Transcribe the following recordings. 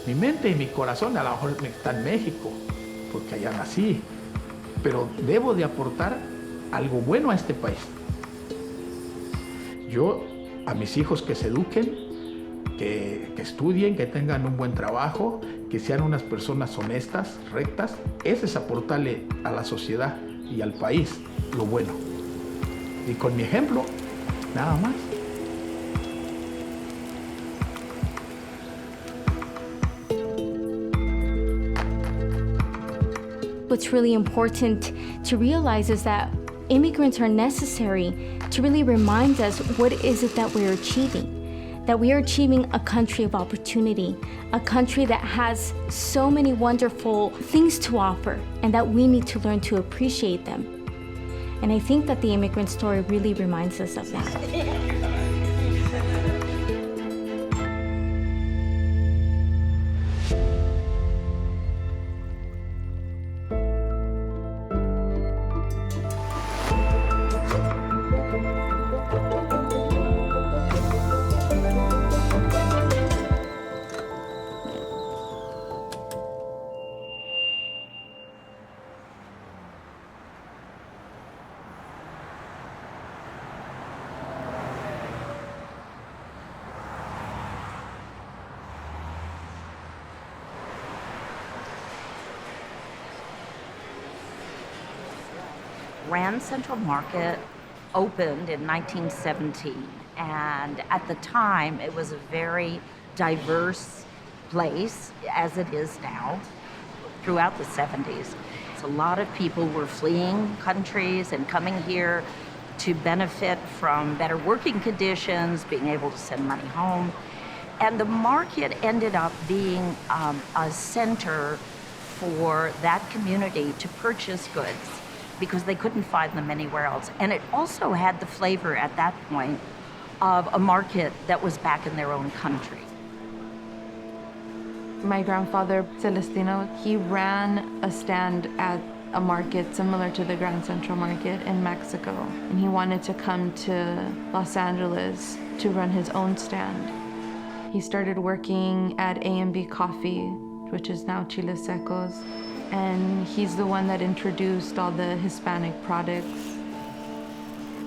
Mi mente y mi corazón a lo mejor está en México, porque allá nací, pero debo de aportar algo bueno a este país. Yo, a mis hijos que se eduquen, que estudien, que tengan un buen trabajo, que sean unas personas honestas, rectas, ese es aportarle a la sociedad y al país lo bueno. Y con mi ejemplo, nada más. What's really important to realize is that immigrants are necessary to really remind us what is it that we're achieving. That we are achieving a country of opportunity, a country that has so many wonderful things to offer, and that we need to learn to appreciate them. And I think that the immigrant story really reminds us of that. Grand Central Market opened in 1917, and at the time it was a very diverse place, as it is now, throughout the 70s. So a lot of people were fleeing countries and coming here to benefit from better working conditions, being able to send money home. And the market ended up being a center for that community to purchase goods, because they couldn't find them anywhere else. And it also had the flavor at that point of a market that was back in their own country. My grandfather, Celestino, he ran a stand at a market similar to the Grand Central Market in Mexico. And he wanted to come to Los Angeles to run his own stand. He started working at A&B Coffee, which is now Chiles Secos. And he's the one that introduced all the Hispanic products.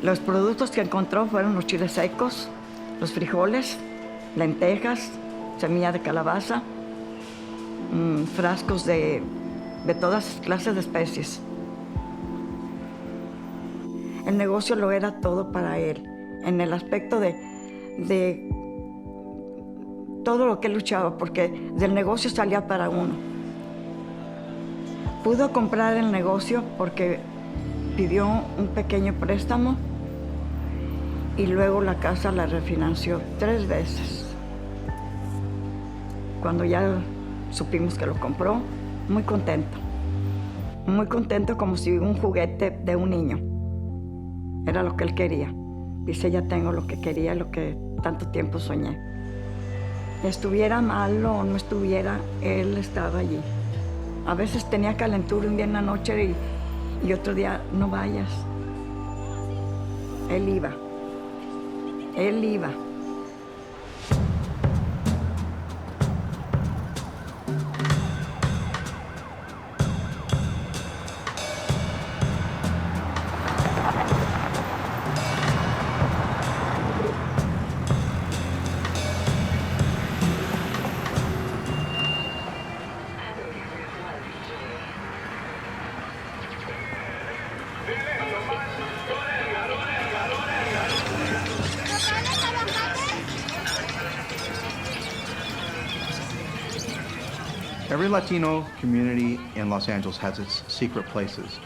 Los productos que encontró fueron los chiles secos, los frijoles, lentejas, semilla de calabaza, frascos de todas clases de especies. El negocio lo era todo para él, en el aspecto de todo lo que él luchaba, porque del negocio salía para uno. Pudo comprar el negocio porque pidió un pequeño préstamo y luego la casa la refinanció 3 veces. Cuando ya supimos que lo compró, muy contento como si un juguete de un niño. Era lo que él quería. Dice, ya tengo lo que quería, lo que tanto tiempo soñé. Estuviera mal o no estuviera, él estaba allí. A veces tenía calentura un día en la noche y otro día, no vayas. Él iba. Every Latino community in Los Angeles has its secret places.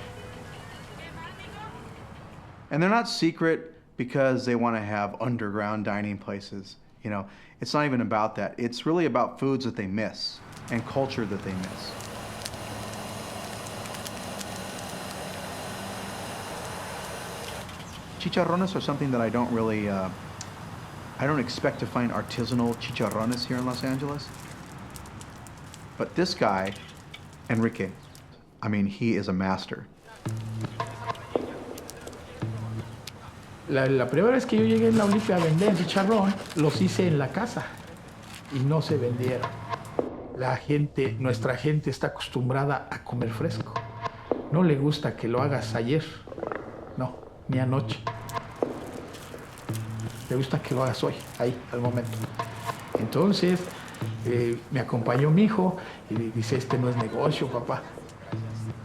And they're not secret because they want to have underground dining places. You know, it's not even about that. It's really about foods that they miss and culture that they miss. Chicharrones are something that I don't really, I don't expect to find artisanal chicharrones here in Los Angeles. But this guy, Enrique, I mean, he is a master. La primera vez que yo llegué en la Olimpia a vender chicharrón, los hice en la casa y no se vendieron. La gente, nuestra gente está acostumbrada a comer fresco. No le gusta que lo hagas ayer, no, ni anoche. Le gusta que lo hagas hoy, ahí, al momento. Entonces, me acompañó mi hijo y dice, este no es negocio, papá.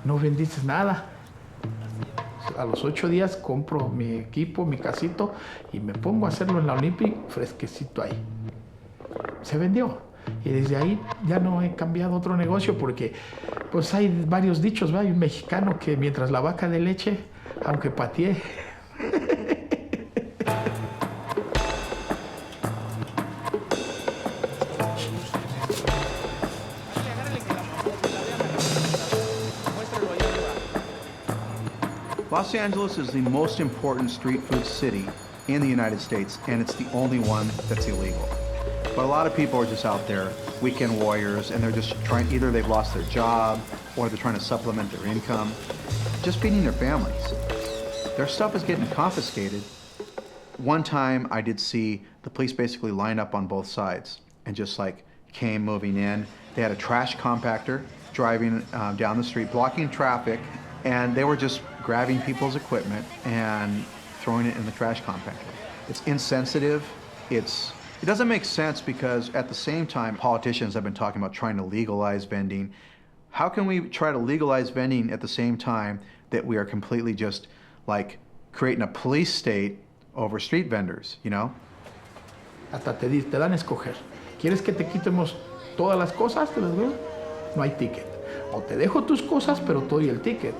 No vendiste nada. A los 8 días compro mi equipo, mi casito y me pongo a hacerlo en la Olympic fresquecito ahí. Se vendió. Y desde ahí ya no he cambiado otro negocio porque pues hay varios dichos, ¿va? Hay un mexicano que mientras la vaca de leche, aunque patee. Los Angeles is the most important street food city in the United States, and it's the only one that's illegal. But a lot of people are just out there, weekend warriors, and they're just trying, either they've lost their job, or they're trying to supplement their income, just feeding their families. Their stuff is getting confiscated. One time I did see the police basically line up on both sides and just like came moving in. They had a trash compactor driving down the street, blocking traffic, and they were just grabbing people's equipment and throwing it in the trash compactor. It's insensitive. It doesn't make sense because at the same time, politicians have been talking about trying to legalize vending. How can we try to legalize vending at the same time that we are completely just like creating a police state over street vendors, you know? Hasta te dan a escoger. ¿Quieres que te quitemos todas las cosas? ¿Te las doy? No hay ticket. O te dejo tus cosas, pero te doy el ticket.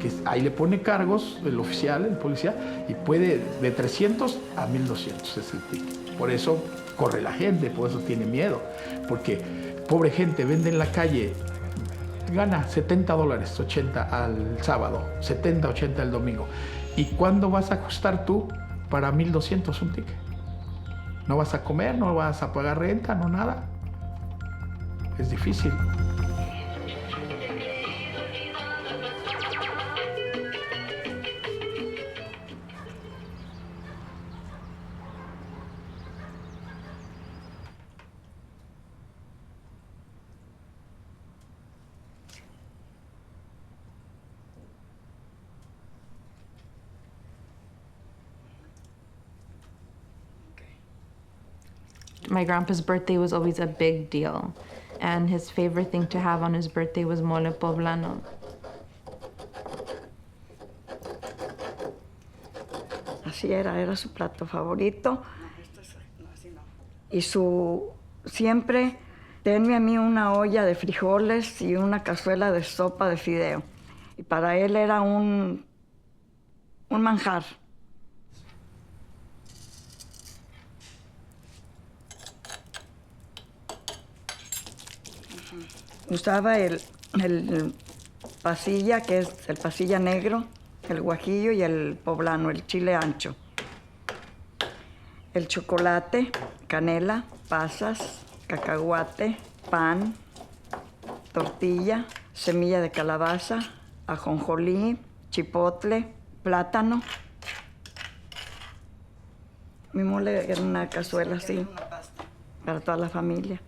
Que ahí le pone cargos el oficial, el policía, y puede de 300 a 1200 es el ticket. Por eso corre la gente, por eso tiene miedo. Porque pobre gente vende en la calle, gana $70, 80 al sábado, 70, 80 el domingo. ¿Y cuándo vas a ajustar tú para 1200 un ticket? No vas a comer, no vas a pagar renta, no nada. Es difícil. My grandpa's birthday was always a big deal, and his favorite thing to have on his birthday was mole poblano. Así era su plato favorito. Y siempre tenme a mí una olla de frijoles y una cazuela de sopa de fideo. Y para él era un manjar. Usaba el pasilla, que es el pasilla negro, el guajillo y el poblano, el chile ancho. El chocolate, canela, pasas, cacahuate, pan, tortilla, semilla de calabaza, ajonjolí, chipotle, plátano. Mi mole era una cazuela así, para toda la familia.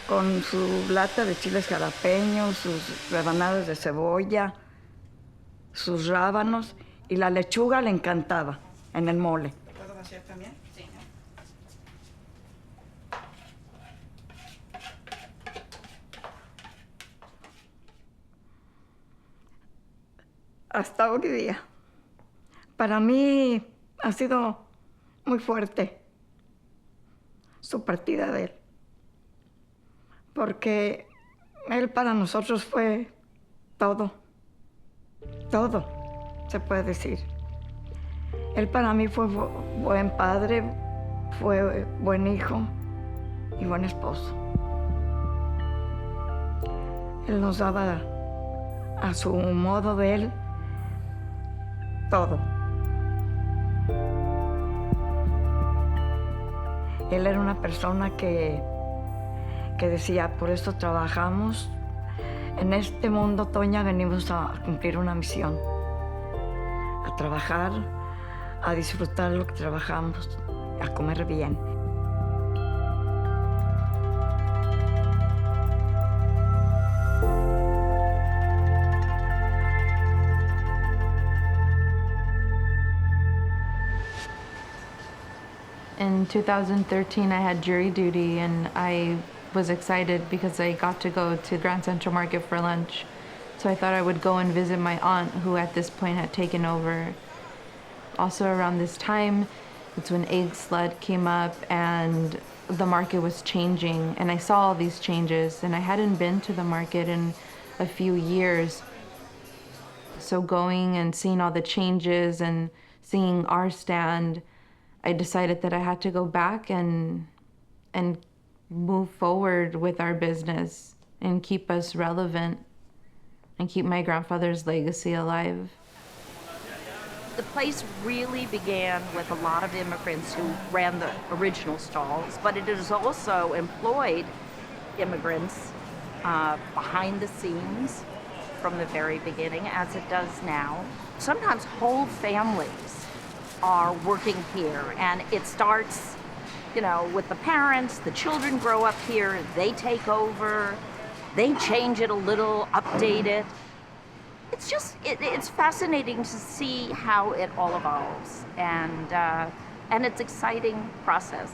Con su lata de chiles jalapeños, sus rebanadas de cebolla, sus rábanos, y la lechuga le encantaba en el mole. ¿Puedo hacer también? Sí. Hasta hoy día, para mí ha sido muy fuerte su partida de él. Porque Él para nosotros fue todo, todo, se puede decir. Él para mí fue buen padre, fue buen hijo y buen esposo. Él nos daba a su modo de él todo. Él era una persona que decía, por esto trabajamos. En este mundo, Toña, venimos a cumplir una misión, a trabajar, a disfrutar lo que trabajamos, a comer bien. In 2013, I had jury duty, and I was excited because I got to go to Grand Central Market for lunch. So I thought I would go and visit my aunt, who at this point had taken over. Also around this time, it's when Egg Sled came up and the market was changing, and I saw all these changes, and I hadn't been to the market in a few years. So going and seeing all the changes and seeing our stand, I decided that I had to go back and move forward with our business and keep us relevant and keep my grandfather's legacy alive. The place really began with a lot of immigrants who ran the original stalls, but it has also employed immigrants behind the scenes from the very beginning, as it does now. Sometimes whole families are working here, and it starts, you know, with the parents. The children grow up here, they take over, they change it a little, update it. It's just, it's fascinating to see how it all evolves, and it's an exciting process.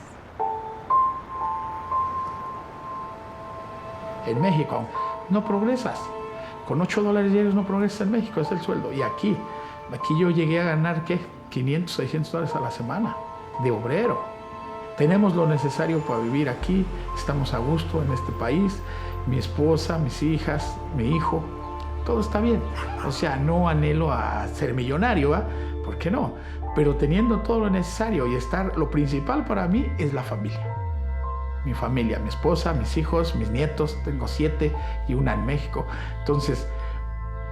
En México no progresas. Con $8 diarios no progresas en México, es el sueldo. Y aquí yo llegué a ganar, ¿qué? $500, $600 a la semana, de obrero. Tenemos lo necesario para vivir aquí, estamos a gusto en este país. Mi esposa, mis hijas, mi hijo, todo está bien. O sea, no anhelo a ser millonario, ¿eh? ¿Por qué no? Pero teniendo todo lo necesario y estar, lo principal para mí es la familia. Mi familia, mi esposa, mis hijos, mis nietos, tengo 7 y una en México. Entonces,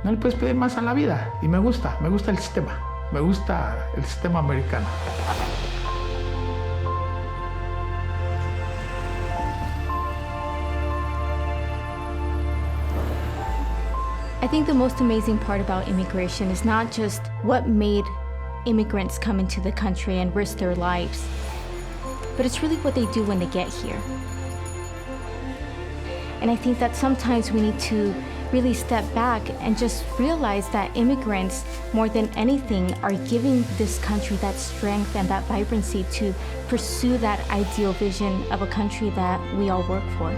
no le puedes pedir más a la vida. Y me gusta el sistema americano. I think the most amazing part about immigration is not just what made immigrants come into the country and risk their lives, but it's really what they do when they get here. And I think that sometimes we need to really step back and just realize that immigrants, more than anything, are giving this country that strength and that vibrancy to pursue that ideal vision of a country that we all work for.